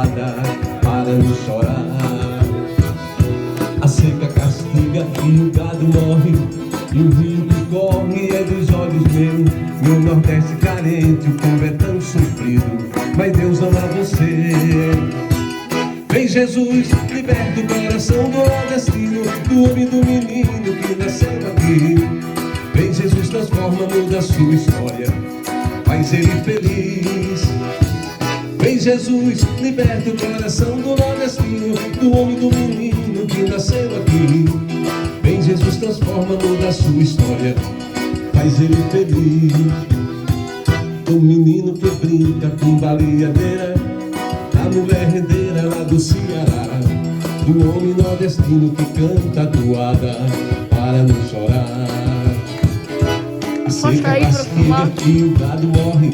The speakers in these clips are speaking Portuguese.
tatuada para não chorar. A seca castiga e o gado morre, e o rio que corre é dos olhos meus. No Nordeste carente o povo é tão sofrido, mas Deus ama você. Vem Jesus, liberta o coração do nordestino, do homem e do menino que nasceu aqui. Vem Jesus, transforma, muda a sua história, faz ele feliz. Vem Jesus, liberta o coração do nordestino, do homem e do menino que nasceu aqui. Vem Jesus, transforma, muda a sua história, faz ele feliz. O menino que brinca com baleadeira, a mulher rendeira lá do Ceará, do homem nordestino que canta toada para não chorar. A seca castiga e o gado morre,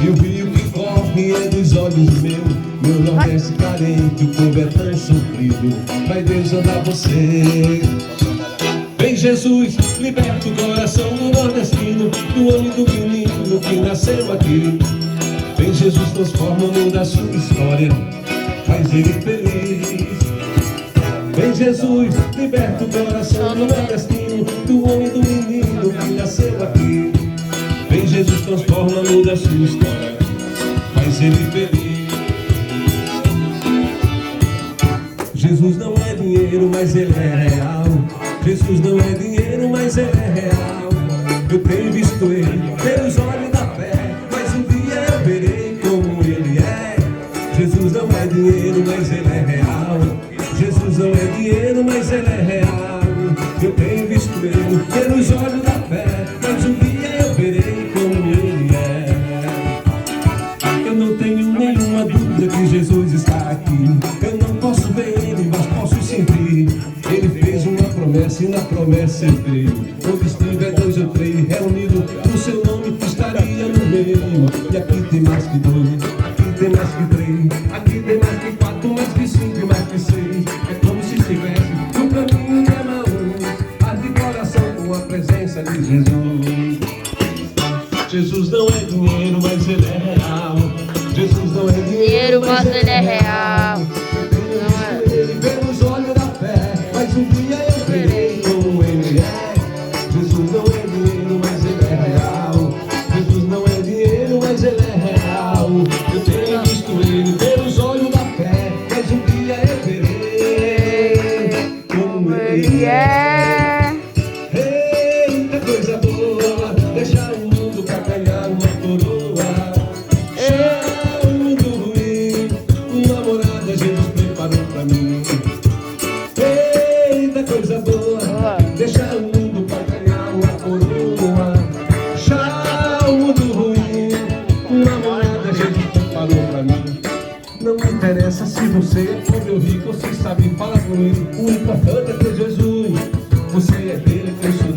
e o rio que corre é dos olhos meus. Meu Nordeste carente, o povo é tão sofrido, mas Deus ama você. Vem Jesus, liberta o coração do nordestino, do homem e do menino que nasceu aqui. Vem Jesus, transforma, muda a sua história, faz ele feliz. Vem Jesus, liberta o coração do nordestino, do homem e do menino que nasceu aqui. Vem Jesus, transforma, muda a sua história, faz ele feliz. Jesus não é dinheiro, mas ele é real. Jesus não é dinheiro, mas ele é real. Eu tenho visto ele pelos olhos da fé, mas um dia eu verei como ele é. Jesus não é dinheiro, mas ele é real. Jesus não é dinheiro, mas ele é real. Eu tenho visto ele pelos olhos da fé, mas um dia eu verei como ele é. Eu não tenho nenhuma dúvida que Jesus está aqui. Eu não posso ver ele, mas posso sentir. Ele fez uma promessa e na promessa eu creio. Onde estiver dois ou três reunidos no seu nome, estaria no meio. E aqui tem mais que dois, aqui tem mais que três, aqui tem mais que quatro, mais que cinco e mais que seis. É como se estivesse no caminho de Emaús, mas de coração com a presença de Jesus. Jesus não é dinheiro, mas ele é real. Jesus não é dinheiro, mas ele é real. Pelos olhos da fé, mas um dia eu verei como ele é. Jesus não é dinheiro, mas ele é real. Jesus não é dinheiro, mas ele é real. Eu tenho visto ele pelos olhos da fé, mas um dia eu verei como ele é. Eita, coisa boa, deixar o mundo pra ganhar uma coroa. Deixar o mundo ruim, uma morada Jesus preparou pra mim. Eita, coisa boa, deixar o mundo pra ganhar uma coroa. Deixar o mundo ruim, uma morada Jesus preparou pra mim. Não me interessa se você é pobre ou rico, você sabe falar comigo. O importante é ter Jesus, você é dele, eu sou